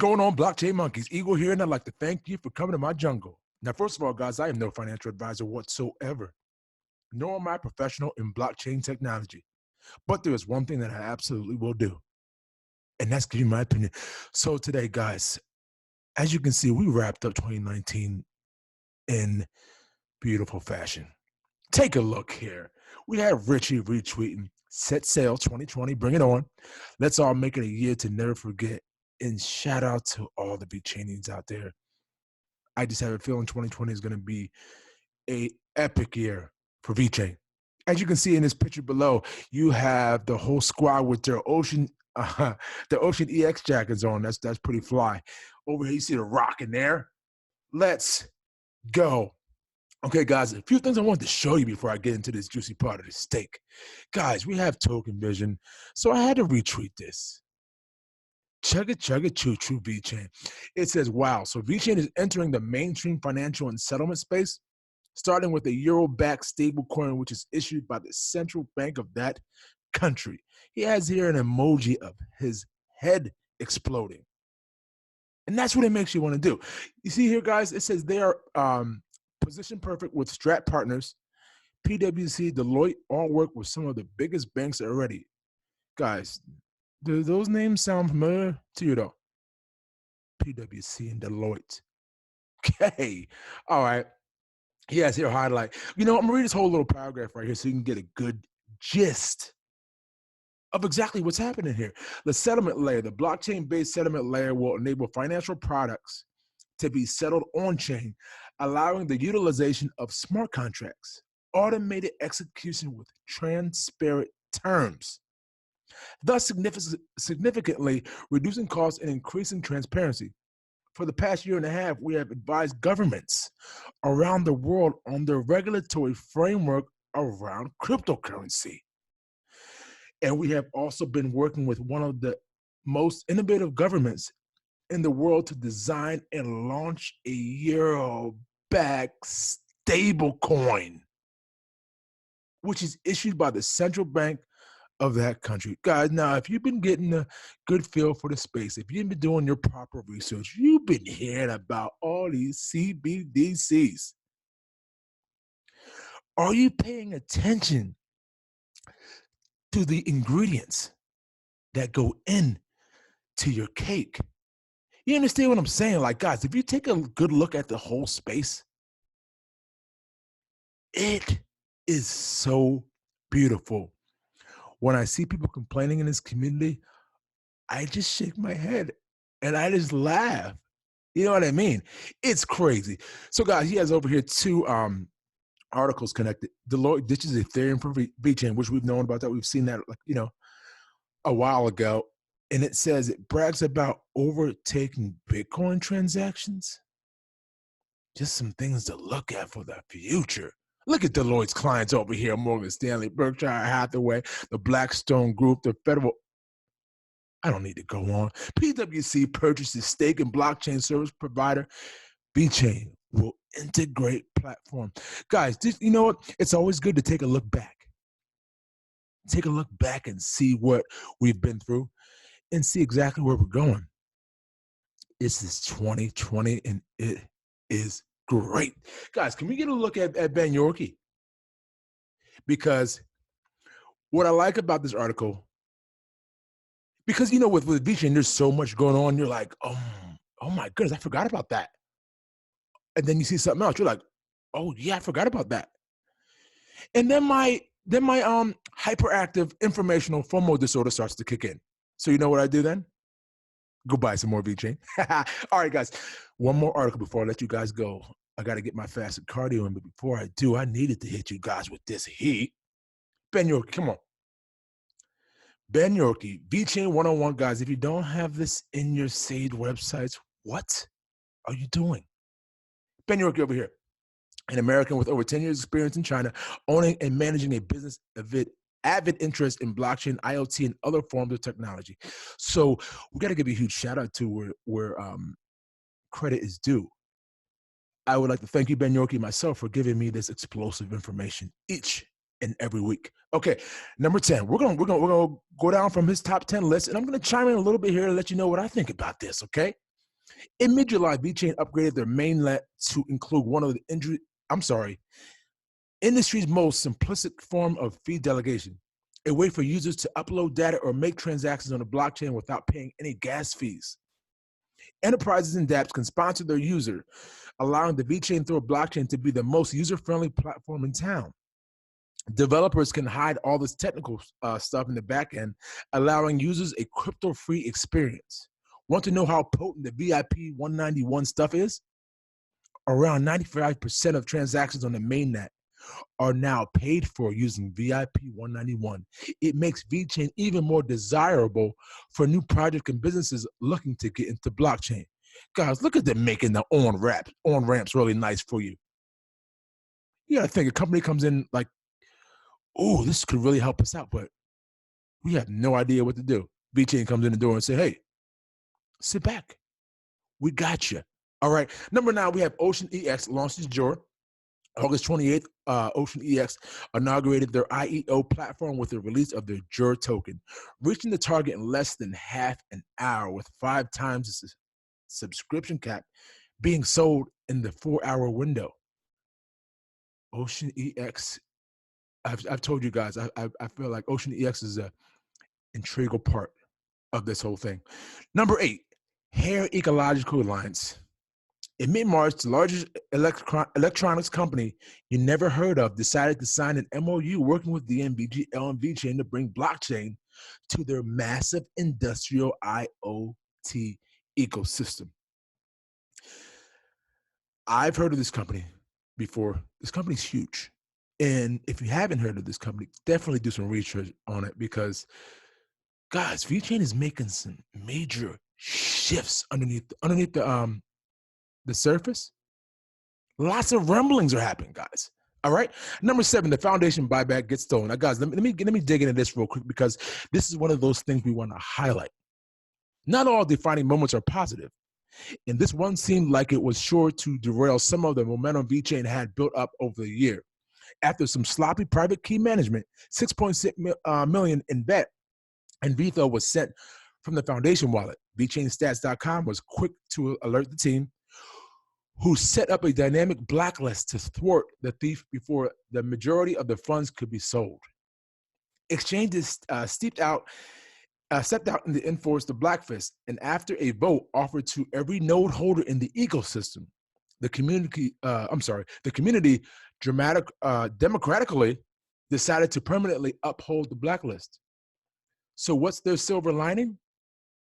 going on, blockchain monkeys? Eagle here, and I'd like to thank you for coming to my jungle. Now, first of all, guys, I am no financial advisor whatsoever, nor am I professional in blockchain technology. But there is one thing that I absolutely will do, and that's give you my opinion. So today, guys, as you can see, we wrapped up 2019 in beautiful fashion. Take a look here. We had Richie retweeting, set sail 2020, bring it on. Let's all make it a year to never forget. And shout out to all the Vechainians out there. I just have a feeling 2020 is going to be a epic year for Vechain. As you can see in this picture below, you have the whole squad with their Ocean EX jackets on. That's pretty fly. Over here, you see the rock in there. Let's go. Okay, guys, a few things I want to show you before I get into this juicy part of the steak. Guys, we have token vision, so I had to retweet this. Chugga chugga choo choo Vechain. It says, wow, so Vechain is entering the mainstream financial and settlement space, starting with a euro-backed stablecoin, which is issued by the central bank of that country. He has here an emoji of his head exploding. And that's what it makes you want to do. You see here, guys, it says they are position perfect with Strat Partners, PwC, Deloitte, all work with some of the biggest banks already. Guys, do those names sound familiar to you though? PwC and Deloitte. Okay, all right. He has here highlight. You know, I'm gonna read this whole little paragraph right here so you can get a good gist of exactly what's happening here. The settlement layer, the blockchain-based settlement layer will enable financial products to be settled on-chain, allowing the utilization of smart contracts, automated execution with transparent terms, thus significantly reducing costs and increasing transparency. For the past year and a half, we have advised governments around the world on the regulatory framework around cryptocurrency. And we have also been working with one of the most innovative governments in the world to design and launch a euro-backed stablecoin, which is issued by the central bank of that country. Guys, now, if you've been getting a good feel for the space, if you've been doing your proper research, you've been hearing about all these CBDCs. Are you paying attention to the ingredients that go in to your cake? You understand what I'm saying? Like, guys, if you take a good look at the whole space, it is so beautiful. When I see people complaining in this community, I just shake my head and I just laugh. You know what I mean? It's crazy. So, guys, he has over here two articles connected. Deloitte ditches Ethereum for Vechain, which we've known about that. We've seen that, like, you know, a while ago. And it says it brags about overtaking Bitcoin transactions. Just some things to look at for the future. Look at Deloitte's clients over here: Morgan Stanley, Berkshire Hathaway, the Blackstone Group, the Federal. I don't need to go on. PwC purchases stake in blockchain service provider Vechain will integrate platform. Guys, you know what? It's always good to take a look back. Take a look back and see what we've been through and see exactly where we're going. This is 2020 and it is great. Guys, can we get a look at Ben Yorkie? Because what I like about this article, because, you know, with Vechain, there's so much going on. You're like, oh my goodness, I forgot about that. And then you see something else. You're like, oh yeah, I forgot about that. And then my hyperactive informational FOMO disorder starts to kick in. So you know what I do then? Go buy some more Vechain. All right, guys. One more article before I let you guys go. I got to get my fasted cardio in, but before I do, I needed to hit you guys with this heat. Ben Yorkie, come on. Ben Yorkie, Vechain 101, guys. If you don't have this in your saved websites, what are you doing? Ben Yorkie over here, an American with over 10 years experience in China, owning and managing a business avid interest in blockchain, IoT, and other forms of technology. So we got to give a huge shout out to where credit is due. I would like to thank you, Ben Yorkie, myself, for giving me this explosive information each and every week. Okay, number 10. We're gonna go down from his top 10 list, and I'm gonna chime in a little bit here to let you know what I think about this. Okay, In mid-July, Vechain upgraded their mainnet to include one of the industry's most simplistic form of fee delegation, a way for users to upload data or make transactions on the blockchain without paying any gas fees. Enterprises and dApps can sponsor their user, allowing the Vechain Through blockchain to be the most user-friendly platform in town. Developers can hide all this technical stuff in the back end, allowing users a crypto-free experience. Want to know how potent the VIP 191 stuff is? Around 95% of transactions on the mainnet are now paid for using VIP 191. It makes Vechain even more desirable for new projects and businesses looking to get into blockchain. Guys, look at them making the on-ramps really nice for you. You gotta think a company comes in like, oh, this could really help us out, but we have no idea what to do. Vechain comes in the door and say, hey, sit back. We got you. All right. Number 9, we have Ocean EX launched its Jura. August 28th, Ocean EX inaugurated their IEO platform with the release of their Jura token, reaching the target in less than half an hour with 5 times the subscription cap being sold in the 4-hour window. Ocean EX, I've told you guys, I feel like Ocean EX is an integral part of this whole thing. Number 8, Hair Ecological Alliance. In mid-March, the largest electronics company you never heard of decided to sign an MOU working with DNVGL and Vechain to bring blockchain to their massive industrial IoT ecosystem. I've heard of this company before. This company's huge. And if you haven't heard of this company, definitely do some research on it because, guys, Vechain is making some major shifts underneath the surface. Lots of rumblings are happening, guys. All right. Number 7, the foundation buyback gets stolen. Now, guys, let me dig into this real quick because this is one of those things we want to highlight. Not all defining moments are positive, and this one seemed like it was sure to derail some of the momentum Vechain had built up over the year. After some sloppy private key management, 6.6 million in bet and VETHO was sent from the foundation wallet. VechainStats.com was quick to alert the team, who set up a dynamic blacklist to thwart the thief before the majority of the funds could be sold. Exchanges stepped out and enforced the blacklist, and after a vote offered to every node holder in the ecosystem, the community democratically decided to permanently uphold the blacklist. So what's their silver lining?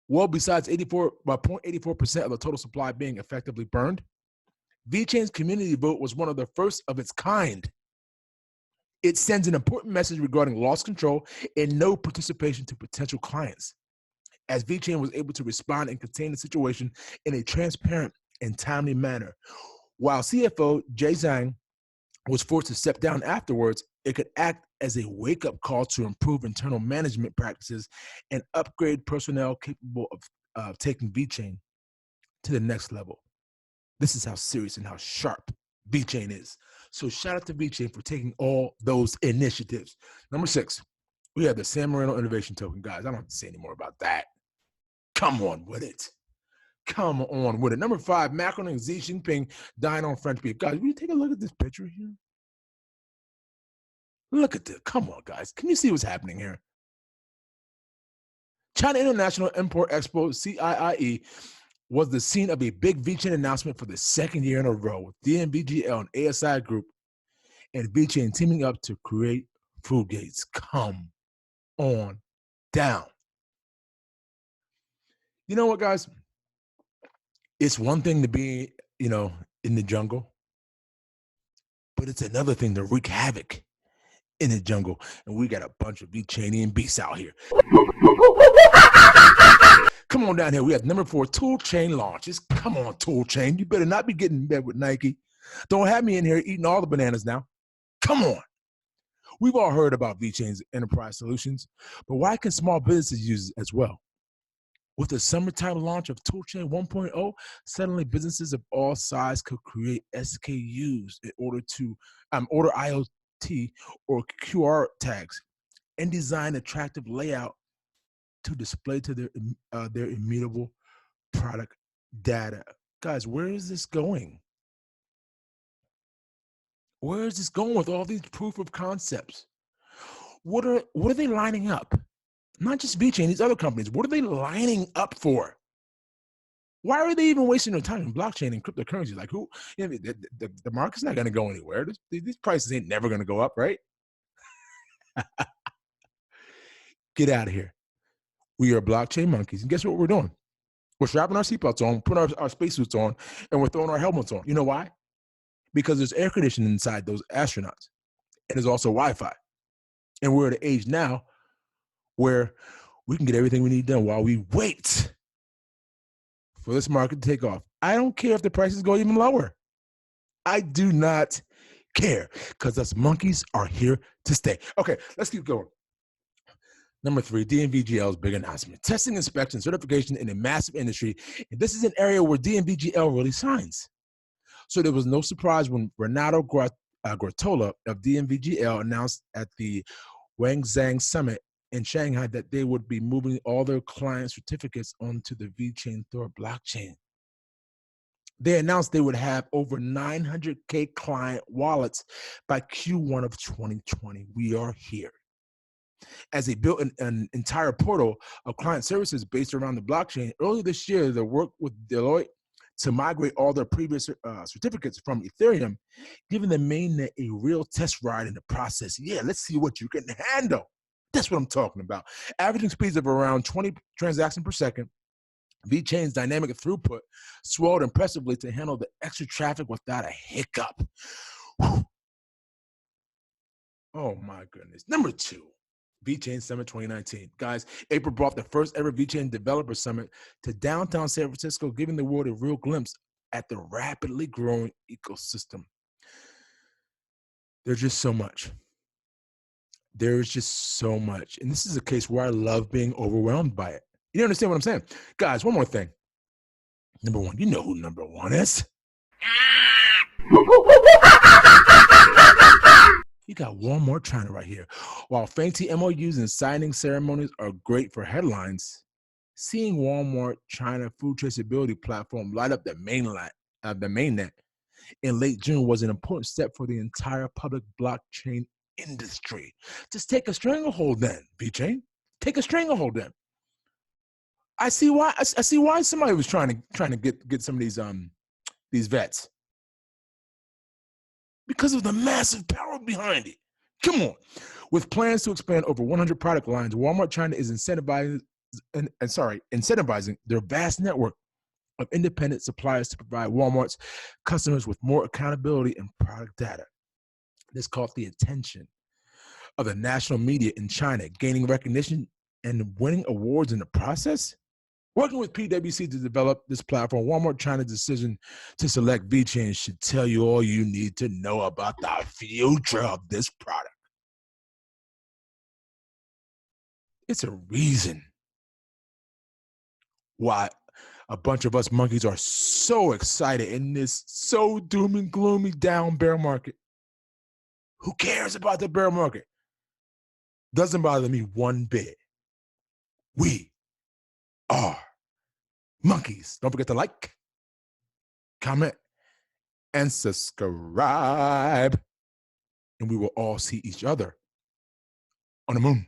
Well, besides 0.84% of the total supply being effectively burned, Vechain's community vote was one of the first of its kind. It sends an important message regarding loss control and no participation to potential clients, as Vechain was able to respond and contain the situation in a transparent and timely manner. While CFO Jay Zhang was forced to step down afterwards, it could act as a wake-up call to improve internal management practices and upgrade personnel capable of taking Vechain to the next level. This is how serious and how sharp Vechain is. So shout out to Vechain for taking all those initiatives. Number 6, we have the San Marino Innovation Token. Guys, I don't have to say any more about that. Come on with it. Come on with it. Number 5, Macron and Xi Jinping dine on French beef. Guys, will you take a look at this picture here? Look at this. Come on, guys. Can you see what's happening here? China International Import Expo, CIIE, was the scene of a big Vechain announcement for the 2nd year in a row, with DNVGL and ASI Group and Vechain teaming up to create food gates. Come on down. You know what, guys? It's one thing to be, in the jungle, but it's another thing to wreak havoc in the jungle. And we got a bunch of Vechainian beasts out here. Come on down here. We have number 4, Toolchain launches. Come on, Toolchain. You better not be getting in bed with Nike. Don't have me in here eating all the bananas now. Come on. We've all heard about Vechain's enterprise solutions, but why can small businesses use it as well? With the summertime launch of Toolchain 1.0, suddenly businesses of all sizes could create SKUs in order to order IoT or QR tags and design attractive layout to display to their immutable product data. Guys, where is this going? Where is this going with all these proof of concepts? What are they lining up? Not just Vechain, these other companies. What are they lining up for? Why are they even wasting their time in blockchain and cryptocurrency? Like, who? You know, the market's not going to go anywhere. These prices ain't never going to go up, right? Get out of here. We are blockchain monkeys. And guess what we're doing? We're strapping our seatbelts on, putting our spacesuits on, and we're throwing our helmets on. You know why? Because there's air conditioning inside those astronauts. And there's also Wi-Fi. And we're at an age now where we can get everything we need done while we wait for this market to take off. I don't care if the prices go even lower. I do not care because us monkeys are here to stay. Okay, let's keep going. Number 3, DNVGL's big announcement. Testing, inspection, certification in a massive industry. And this is an area where DNVGL really shines. So there was no surprise when Renato Grottola of DNVGL announced at the Wangzhang Summit in Shanghai that they would be moving all their client certificates onto the Vechain Thor blockchain. They announced they would have over 900K client wallets by Q1 of 2020. We are here. As they built an entire portal of client services based around the blockchain, earlier this year, they worked with Deloitte to migrate all their previous certificates from Ethereum, giving the mainnet a real test ride in the process. Yeah, let's see what you can handle. That's what I'm talking about. Averaging speeds of around 20 transactions per second, Vechain's dynamic throughput swelled impressively to handle the extra traffic without a hiccup. Whew. Oh my goodness. Number 2, Vechain Summit 2019. Guys, April brought the first ever Vechain Developer Summit to downtown San Francisco, giving the world a real glimpse at the rapidly growing ecosystem. There's just so much. There's just so much. And this is a case where I love being overwhelmed by it. You understand what I'm saying? Guys, one more thing. Number 1, you know who number 1 is. You got Walmart China right here. While fancy MOUs and signing ceremonies are great for headlines, seeing Walmart China food traceability platform light up the mainnet in late June was an important step for the entire public blockchain industry. Just take a stranglehold then, Vechain. Take a stranglehold then. I see why somebody was trying to get some of these vets. Because of the massive power behind it. Come on. With plans to expand over 100 product lines, Walmart China is incentivizing their vast network of independent suppliers to provide Walmart's customers with more accountability and product data. This caught the attention of the national media in China, gaining recognition and winning awards in the process. Working with PwC to develop this platform, Walmart China's decision to select Vechain should tell you all you need to know about the future of this product. It's a reason why a bunch of us monkeys are so excited in this so doom and gloomy down bear market. Who cares about the bear market? Doesn't bother me one bit. We are monkeys. Don't forget to like, comment, and subscribe. And we will all see each other on the moon.